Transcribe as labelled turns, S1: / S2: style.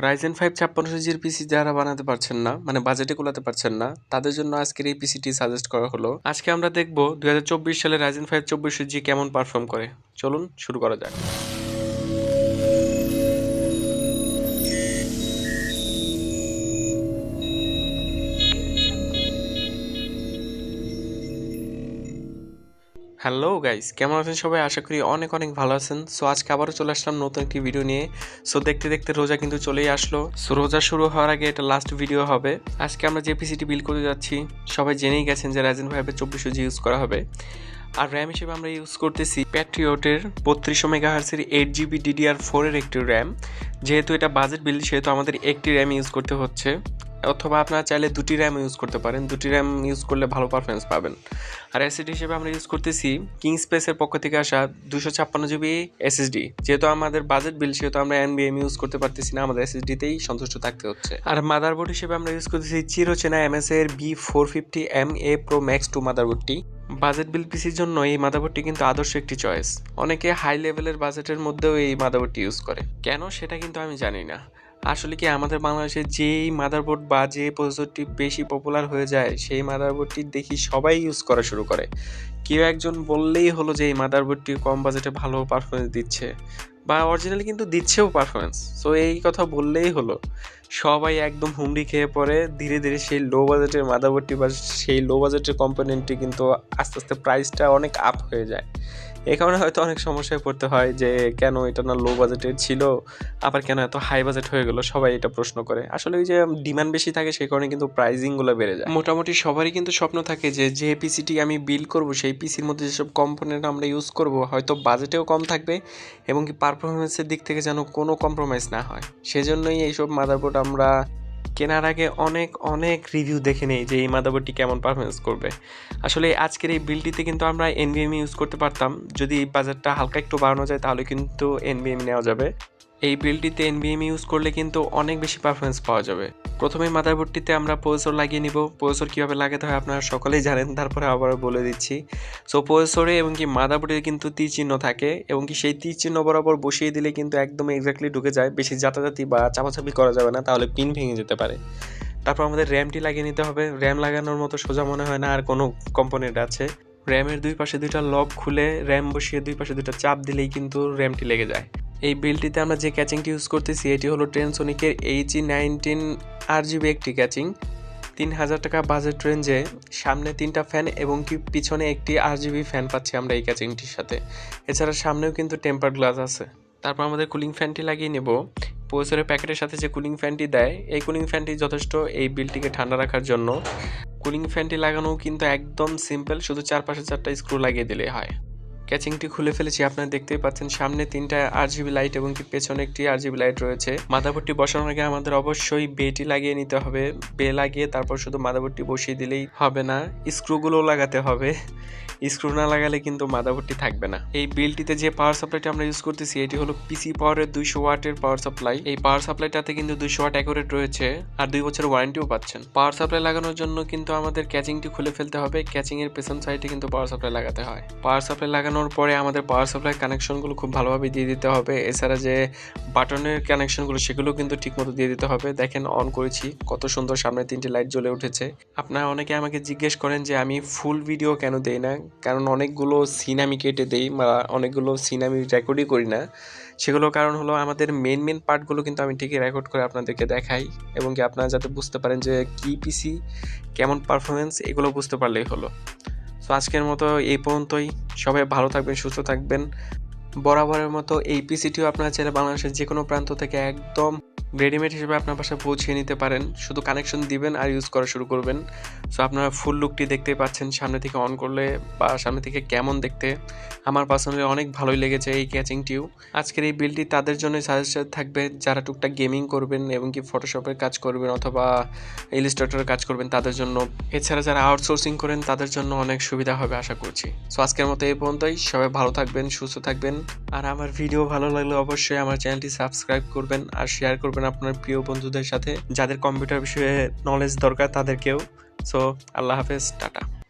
S1: Ryzen 5 5600 জির পিসি যারা বানাতে পারছেন না, মানে বাজেটে কুলাতে পারছেন না, তাদের জন্য আজকের এই পিসিটি সাজেস্ট করা হলো। আজকে আমরা দেখব 2024 সালে Ryzen 5 2400 জি কেমন পারফর্ম করে। চলুন শুরু করা যাক। হ্যালো গাইস, কেমন আছেন সবাই? আশা করি অনেক ভালো আছেন। সো আজকে আবারও চলে আসলাম নতুন একটি ভিডিও নিয়ে। সো দেখতে দেখতে রোজা কিন্তু চলেই আসলো। সো রোজা শুরু হওয়ার আগে এটা লাস্ট ভিডিও হবে। আজকে আমরা যে পিসিটি বিল্ড করতে যাচ্ছি সবাই জেনেই গেছেন যে Ryzen 5 2400 জি ইউজ করা হবে। আর র্যাম হিসেবে আমরা ইউজ করতেছি প্যাট্রিয়টের 3200 মেগাহার্টজের 8GB DDR4 এর একটি র্যাম। যেহেতু এটা বাজেট বিল্ড সেহেতু আমাদের একটি র্যাম ইউজ করতে হচ্ছে, অথবা আপনারা চাইলে দুটি র্যাম ইউজ করতে পারেন। দুটি র্যাম ইউজ করলে ভালো পারফরমেন্স পাবেন। আর এসএসডি হিসেবে আমরা ইউজ করতেছি কিংস্পেসের পক্ষ থেকে আসা 256GB এসএসডি। যেহেতু আমাদের বাজেট বিল সেহেতু আমরা এনবিএম ইউজ করতে পারতেছি না, আমাদের এসএসডিতেই সন্তুষ্ট থাকতে হচ্ছে। আর মাদারবোর্ড হিসেবে আমরা ইউজ করতেছি চিরচেনা এমএসআই এর B450MA Pro Max 2 মাদারবোর্ডটি। বাজেট বিল পিসির জন্য এই মাদারবোর্ডটি কিন্তু আদর্শ একটি চয়েস। অনেকে হাই লেভেলের বাজেটের মধ্যেও এই মাদারবোর্ডটি ইউজ করে, কেন সেটা কিন্তু আমি জানি না। আসলে কি আমাদের বাংলাদেশে যেই মাদারবোর্ড বা যে প্রসেসরটি বেশি পপুলার হয়ে যায় সেই মাদারবোর্ডটি দেখি সবাই ইউজ করা শুরু করে। কেউ একজন বললেই হলো যে এই মাদারবোর্ডটি কম বাজেটে ভালো পারফরমেন্স দিচ্ছে, বা অরিজিনালি কিন্তু দিচ্ছেও পারফরমেন্স। সো এই কথা বললেই হলো সবাই একদম হুমড়ি খেয়ে পড়ে। ধীরে ধীরে সেই লো বাজেটের মাদারবোর্ডটি বা সেই লো বাজেটের কম্পোনেন্টটি কিন্তু আস্তে আস্তে প্রাইসটা অনেক আপ হয়ে যায়। এই কারণে হয়তো অনেক সমস্যায় পড়তে হয় যে কেন এটা না লো বাজেটের ছিল, আবার কেন এত হাই বাজেট হয়ে গেল, সবাই এটা প্রশ্ন করে। আসলে ওই যে ডিমান্ড বেশি থাকে সেই কারণে কিন্তু প্রাইজিংগুলো বেড়ে যায়। মোটামুটি সবারই কিন্তু স্বপ্ন থাকে যে যে পিসিটি আমি বিল্ড করব সেই পিসির মধ্যে যেসব কম্পোনেন্ট আমরা ইউজ করব হয়তো বাজেটেও কম থাকবে এবং কি পারফরমেন্সের দিক থেকে যেন কোনো কম্প্রোমাইজ না হয়। সেজন্যই এইসব মাদারবোর্ড আমরা কেনার আগে অনেক রিভিউ দেখে নেই যে এই মাদারবোর্ডটি কেমন পারফরমেন্স করবে। আসলে আজকের এই বিলটিতে কিন্তু আমরা এনভিএমই ইউজ করতে পারতাম। যদি এই বাজেটটা হালকা একটু বাড়ানো যায় তাহলে কিন্তু এনভিএমই নেওয়া যাবে। এই বিলটিতে এনভিএমই ইউজ করলে কিন্তু অনেক বেশি পারফরমেন্স পাওয়া যাবে। প্রথমে মাদারবোর্ডটিতে আমরা প্রসেসর লাগিয়ে নিব। প্রসেসর কীভাবে লাগাতে হয় আপনারা সকলেই জানেন, তারপরে আবারও বলে দিচ্ছি। সো প্রসেসরে এবং কি মাদারবোর্ডে কিন্তু তীর চিহ্ন থাকে এবং কি সেই তীর চিহ্ন বরাবর বসিয়ে দিলে কিন্তু একদম এক্স্যাক্টলি ঢুকে যায়। বেশি জাতাজাতি বা চাপাচাপি করা যাবে না, তাহলে পিন ভেঙে যেতে পারে। তারপর আমাদের র্যামটি লাগিয়ে নিতে হবে। র্যাম লাগানোর মতো সোজা মনে হয় না আর কোনো কম্পোনেন্ট আছে। র্যামের দুই পাশে দুইটা লক খুলে র্যাম বসিয়ে দুই পাশে দুইটা চাপ দিলেই কিন্তু র্যামটি লেগে যায়। এই বিলটিতে আমরা যে ক্যাচিংটি ইউজ করতেছি এটি হলো টেনসোনিকের HE19 RGB একটি ক্যাচিং। 3000 টাকা বাজেট রেঞ্জে সামনে 3টা ফ্যান এবং কি পিছনে একটি RGB ফ্যান পাচ্ছি আমরা এই ক্যাচিংটির সাথে। এছাড়া সামনেও কিন্তু টেম্পার গ্লাস আছে। তারপর আমাদের কুলিং ফ্যানটি লাগিয়ে নেব। প্রসেসরের প্যাকেটের সাথে যে কুলিং ফ্যানটি দেয় এই কুলিং ফ্যানটি যথেষ্ট এই বিলটিকে ঠান্ডা রাখার জন্য। কুলিং ফ্যানটি লাগানো কিন্তু একদম সিম্পল, শুধু চারপাশে 4টা স্ক্রু লাগিয়ে দিলেই হয়। ক্যাচিংটি খুলে ফেলেছি, আপনারা দেখতেই পাচ্ছেন সামনে 3টা RGB লাইট এবং কি পেছনে একটি RGB লাইট রয়েছে। মাদারবোর্ডটি বসানোর আগে আমাদের অবশ্যই বেটি লাগিয়ে নিতে হবে। বে লাগিয়ে তারপর শুধু মাদারবোর্ডটি বসিয়ে দিলেই হবে না, স্ক্রুগুলো লাগাতে হবে। স্ক্রু না লাগালে কিন্তু মাদারবোর্ডটি থাকবে না। এই বিলটিতে যে পাওয়ার সাপ্লাইটা আমরা ইউজ করতেছি এটি হলো পিসি পাওয়ারের 200 ওয়াটের পাওয়ার সাপ্লাই। এই পাওয়ার সাপ্লাইটাতে কিন্তু 200 ওয়াট অ্যাকুরেট রয়েছে আর 2 বছরের ওয়ারেন্টিও পাচ্ছেন। পাওয়ার সাপ্লাই লাগানোর জন্য কিন্তু আমাদের ক্যাচিংটি খুলে ফেলতে হবে। ক্যাচিং এর পেছন সাইডে কিন্তু পাওয়ার সাপ্লাই লাগাতে হয়। পাওয়ার সাপ্লাই লাগানোর পরে আমাদের পাওয়ার সাপ্লাই কানেকশনগুলো খুব ভালোভাবে দিয়ে দিতে হবে। এছাড়া যে বাটনের কানেকশনগুলো সেগুলো কিন্তু ঠিকমতো দিয়ে দিতে হবে। দেখেন অন করেছি, কত সুন্দর সামনে 3টি লাইট জ্বলে উঠেছে। আপনারা অনেকে আমাকে জিজ্ঞেস করেন যে আমি ফুল ভিডিও কেন দেই না, কারণ অনেকগুলো সিন আমি কেটে দেই বা অনেকগুলো সিন আমি রেকর্ডই করি না। সেগুলো কারণ হলো আমাদের মেন পার্টগুলো কিন্তু আমি ঠিকই রেকর্ড করে আপনাদেরকে দেখাই এবং কি আপনারা যাতে বুঝতে পারেন যে কি পিসি কেমন পারফরমেন্স এগুলো বুঝতে পারলেই হলো। সো আজকের মতো এই পর্যন্তই। সবাই ভালো থাকবেন, সুস্থ থাকবেন। বরাবরের মতো এই পিসিটিও আপনারা চাইলে বাংলাদেশের যে কোনো প্রান্ত থেকে একদম রেডিমেড হিসেবে আপনার বাসায় পৌঁছিয়ে নিতে পারেন। শুধু কানেকশন দিবেন আর ইউজ করা শুরু করবেন। সো আপনারা ফুল লুকটি দেখতেই পাচ্ছেন সামনে থেকে অন করলে বা সামনে থেকে কেমন দেখতে। আমার পার্সোনালি অনেক ভালোই লেগেছে এই ক্যাচিংটিও। আজকের এই বিলটি তাদের জন্যই সাজেস্টেড থাকবে যারা টুকটাক গেমিং করবেন এবং কি ফটোশপের কাজ করবেন অথবা ইলাস্ট্রেটরের কাজ করবেন তাদের জন্য। এছাড়া যারা আউটসোর্সিং করেন তাদের জন্য অনেক সুবিধা হবে আশা করছি। সো আজকের মতো এই পর্যন্তই। সবাই ভালো থাকবেন, সুস্থ থাকবেন। আর আমার ভিডিও ভালো লাগলে অবশ্যই আমার চ্যানেলটি সাবস্ক্রাইব করবেন আর শেয়ার করবেন আপনার প্রিয় বন্ধুদের সাথে যাদের কম্পিউটার বিষয়ে নলেজ দরকার তাদেরকেও। সো আল্লাহ হাফেজ, টাটা।